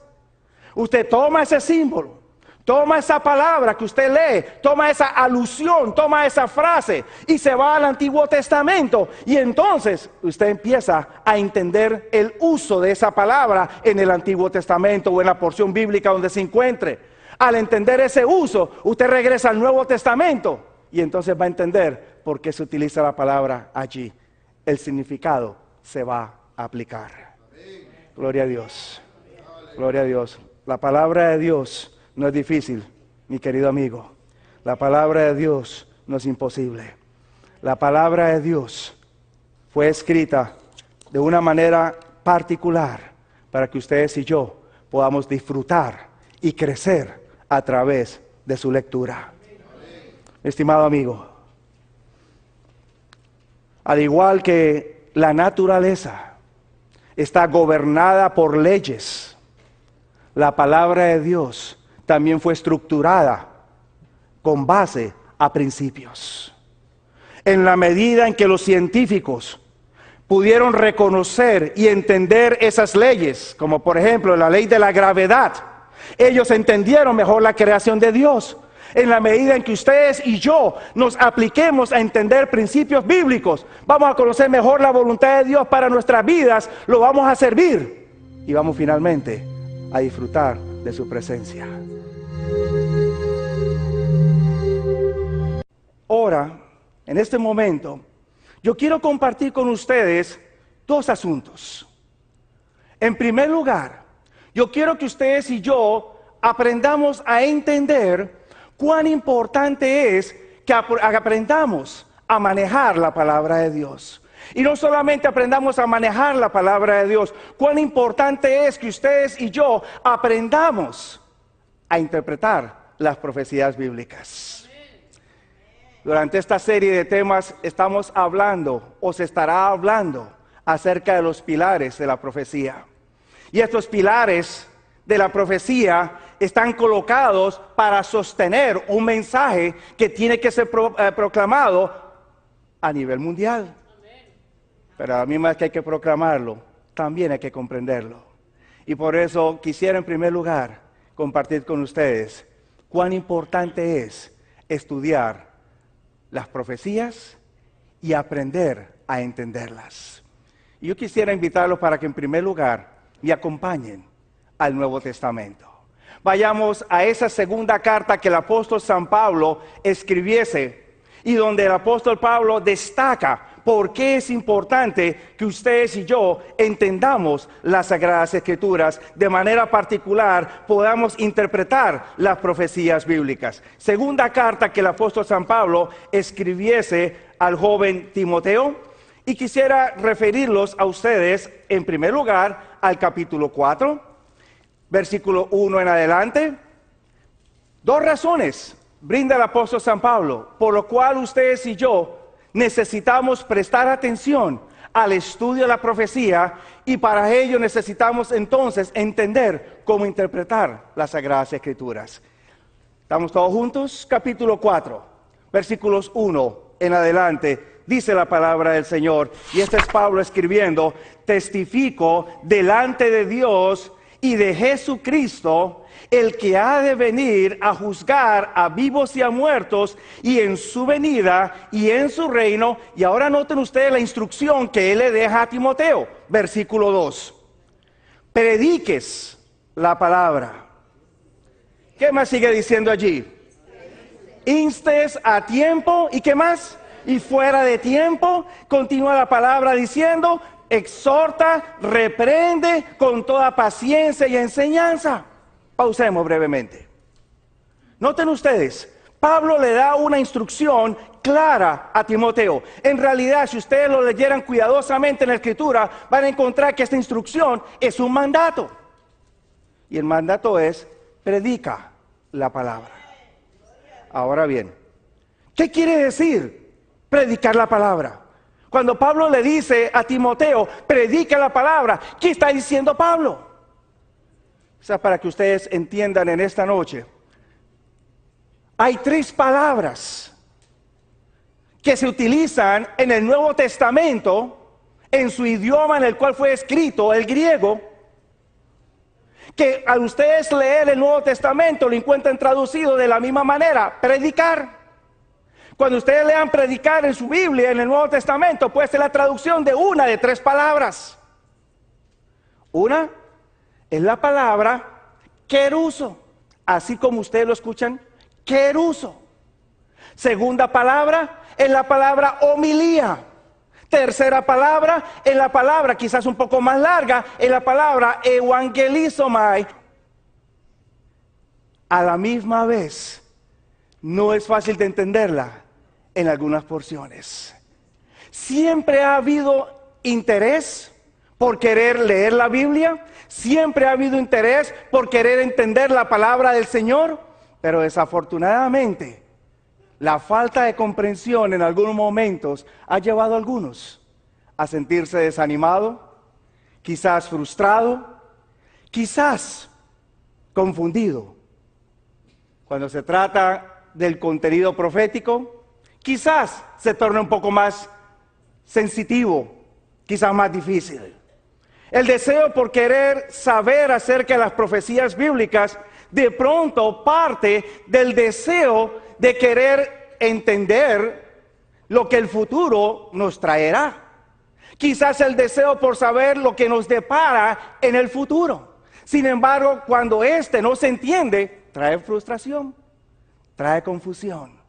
Usted toma ese símbolo, toma esa palabra que usted lee, toma esa alusión, toma esa frase y se va al Antiguo Testamento, y entonces usted empieza a entender el uso de esa palabra en el Antiguo Testamento o en la porción bíblica donde se encuentre. Al entender ese uso, usted regresa al Nuevo Testamento y entonces va a entender por qué se utiliza la palabra allí. El significado se va a aplicar. Gloria a Dios. Gloria a Dios. La palabra de Dios no es difícil, mi querido amigo. La palabra de Dios no es imposible. La palabra de Dios fue escrita de una manera particular para que ustedes y yo podamos disfrutar y crecer a través de su lectura. Estimado amigo, al igual que la naturaleza está gobernada por leyes, la palabra de Dios también fue estructurada con base a principios. En la medida en que los científicos pudieron reconocer y entender esas leyes, como por ejemplo la ley de la gravedad, ellos entendieron mejor la creación de Dios. En la medida en que ustedes y yo nos apliquemos a entender principios bíblicos, vamos a conocer mejor la voluntad de Dios para nuestras vidas, lo vamos a servir y vamos finalmente a disfrutar de su presencia. Ahora, en este momento, yo quiero compartir con ustedes dos asuntos. En primer lugar, yo quiero que ustedes y yo aprendamos a entender cuán importante es que aprendamos a manejar la palabra de Dios. Y no solamente aprendamos a manejar la palabra de Dios, cuán importante es que ustedes y yo aprendamos a interpretar las profecías bíblicas. Durante esta serie de temas estamos hablando, o se estará hablando, acerca de los pilares de la profecía. Y estos pilares de la profecía están colocados para sostener un mensaje que tiene que ser proclamado a nivel mundial. Pero a la misma vez que hay que proclamarlo, también hay que comprenderlo. Y por eso quisiera en primer lugar compartir con ustedes cuán importante es estudiar las profecías y aprender a entenderlas. Y yo quisiera invitarlos para que en primer lugar me acompañen al Nuevo Testamento. Vayamos a esa segunda carta que el apóstol San Pablo escribiese y donde el apóstol Pablo destaca por qué es importante que ustedes y yo entendamos las Sagradas Escrituras, de manera particular podamos interpretar las profecías bíblicas. Segunda carta que el apóstol San Pablo escribiese al joven Timoteo, y quisiera referirlos a ustedes en primer lugar al capítulo 4, versículo 1 en adelante. Dos razones brinda el apóstol San Pablo, por lo cual ustedes y yo necesitamos prestar atención al estudio de la profecía, y para ello necesitamos entonces entender cómo interpretar las Sagradas Escrituras. ¿Estamos todos juntos? Capítulo 4, versículos 1 en adelante. Dice la palabra del Señor, y este es Pablo escribiendo: testifico delante de Dios y de Jesucristo, el que ha de venir a juzgar a vivos y a muertos, y en su venida y en su reino. Y ahora noten ustedes la instrucción que él le deja a Timoteo, versículo 2. Prediques la palabra. ¿Qué más sigue diciendo allí? Instes a tiempo, ¿y qué más? Y fuera de tiempo. Continúa la palabra diciendo: exhorta, reprende con toda paciencia y enseñanza. Pausemos brevemente. Noten ustedes, Pablo le da una instrucción clara a Timoteo. En realidad, si ustedes lo leyeran cuidadosamente en la Escritura, van a encontrar que esta instrucción es un mandato. Y el mandato es: predica la palabra. Ahora bien, ¿qué quiere decir predicar la palabra? Cuando Pablo le dice a Timoteo: predica la palabra, ¿qué está diciendo Pablo? O sea, para que ustedes entiendan en esta noche, hay tres palabras que se utilizan en el Nuevo Testamento, en su idioma en el cual fue escrito, el griego, que al ustedes leer el Nuevo Testamento lo encuentran traducido de la misma manera: predicar. Cuando ustedes lean predicar en su Biblia, en el Nuevo Testamento, puede ser la traducción de una de tres palabras. Una es la palabra queruso, así como ustedes lo escuchan, queruso. Segunda palabra es la palabra homilía. Tercera palabra es la palabra, quizás un poco más larga, es la palabra evangelizomai. A la misma vez, no es fácil de entenderla en algunas porciones. Siempre ha habido interés por querer leer la Biblia, siempre ha habido interés por querer entender la palabra del Señor, pero desafortunadamente la falta de comprensión en algunos momentos ha llevado a algunos a sentirse desanimado, quizás frustrado, quizás confundido. Cuando se trata del contenido profético, quizás se torna un poco más sensitivo, quizás más difícil. El deseo por querer saber acerca de las profecías bíblicas de pronto parte del deseo de querer entender lo que el futuro nos traerá. Quizás el deseo por saber lo que nos depara en el futuro. Sin embargo, cuando no se entiende, trae frustración, trae confusión,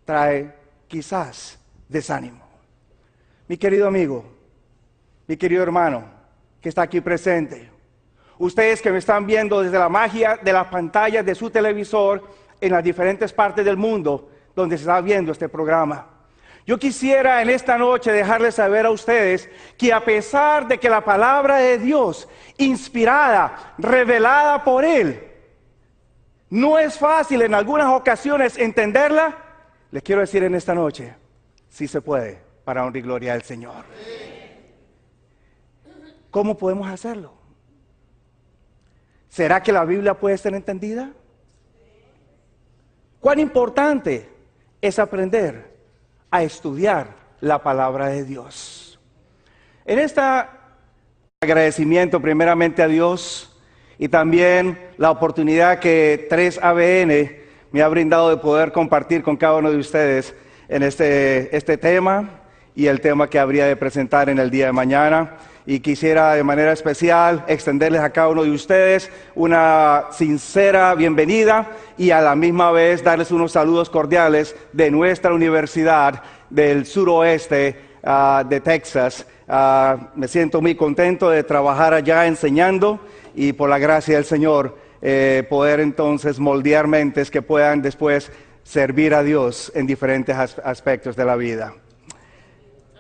trae quizás desánimo. Mi querido amigo, mi querido hermano que está aquí presente, ustedes que me están viendo desde la magia de las pantallas de su televisor en las diferentes partes del mundo donde se está viendo este programa, yo quisiera en esta noche dejarles saber a ustedes que a pesar de que la palabra de Dios, inspirada, revelada por Él, no es fácil en algunas ocasiones entenderla, les quiero decir en esta noche, sí se puede, para honra y gloria del Señor. ¿Cómo podemos hacerlo? ¿Será que la Biblia puede ser entendida? ¿Cuán importante es aprender a estudiar la palabra de Dios? En agradecimiento primeramente a Dios y también la oportunidad que 3ABN me ha brindado de poder compartir con cada uno de ustedes. en este tema y el tema que habría de presentar en el día de mañana. Y quisiera de manera especial extenderles a cada uno de ustedes una sincera bienvenida y a la misma vez darles unos saludos cordiales de nuestra universidad del suroeste de Texas. Me siento muy contento de trabajar allá enseñando y por la gracia del Señor poder entonces moldear mentes que puedan después servir a Dios en diferentes aspectos de la vida.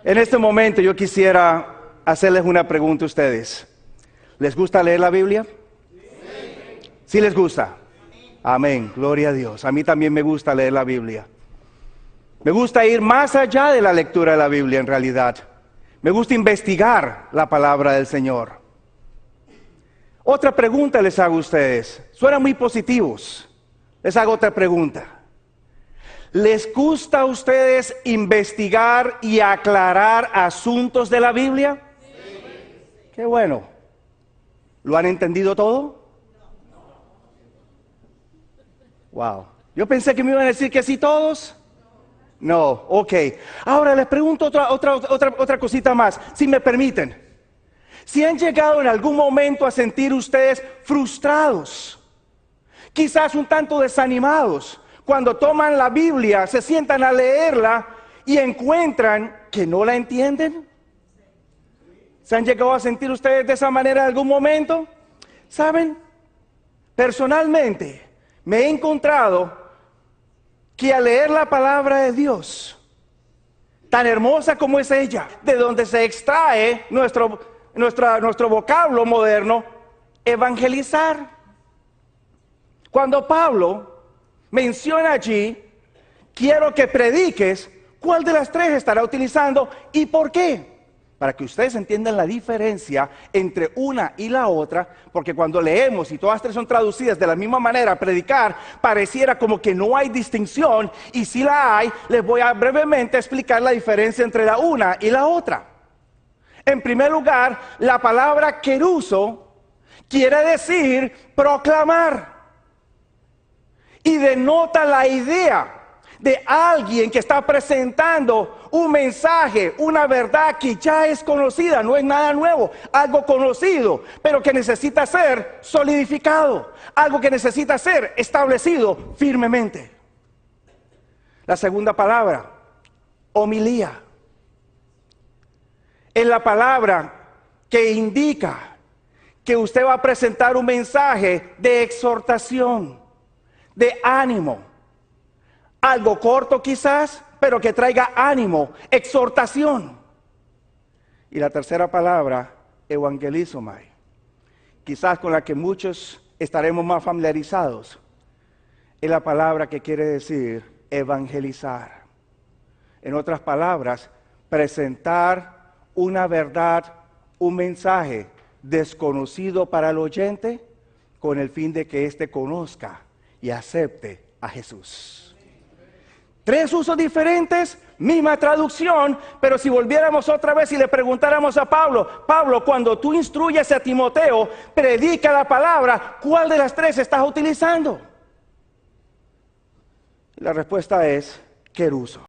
En este momento yo quisiera hacerles una pregunta a ustedes. ¿Les gusta leer la Biblia? Sí. ¿Sí les gusta? Amén. Gloria a Dios. A mí también me gusta leer la Biblia. Me gusta ir más allá de la lectura de la Biblia en realidad. Me gusta investigar la palabra del Señor. Otra pregunta les hago a ustedes. Suenan muy positivos. Les hago otra pregunta. ¿Les gusta a ustedes investigar y aclarar asuntos de la Biblia? Sí. Qué bueno. ¿Lo han entendido todo? Wow. Yo pensé que me iban a decir que sí todos. No, ok. Ahora les pregunto otra cosita más, si me permiten. Si han llegado en algún momento a sentir ustedes frustrados, quizás un tanto desanimados, cuando toman la Biblia, se sientan a leerla y encuentran que no la entienden. ¿Se han llegado a sentir ustedes de esa manera en algún momento? ¿Saben? Personalmente me he encontrado que al leer la palabra de Dios, tan hermosa como es ella, de donde se extrae nuestro vocablo moderno, evangelizar. Cuando Pablo menciona allí, quiero que prediques, ¿cuál de las tres estará utilizando y por qué? Para que ustedes entiendan la diferencia entre una y la otra, porque cuando leemos y todas tres son traducidas de la misma manera, predicar, pareciera como que no hay distinción, y si la hay, les voy a brevemente explicar la diferencia entre la una y la otra. En primer lugar, la palabra keruso quiere decir proclamar. Y denota la idea de alguien que está presentando un mensaje, una verdad que ya es conocida, no es nada nuevo, algo conocido, pero que necesita ser solidificado, algo que necesita ser establecido firmemente. La segunda palabra, homilía, es la palabra que indica que usted va a presentar un mensaje de exhortación, de ánimo, algo corto quizás, pero que traiga ánimo, exhortación. Y la tercera palabra, evangelizomai, quizás con la que muchos estaremos más familiarizados, es la palabra que quiere decir evangelizar. En otras palabras, presentar una verdad, un mensaje desconocido para el oyente, con el fin de que éste conozca y acepte a Jesús. Tres usos diferentes, misma traducción, pero si volviéramos otra vez y le preguntáramos a Pablo, Pablo, cuando tú instruyes a Timoteo, predica la palabra, ¿cuál de las tres estás utilizando? Y la respuesta es keruso.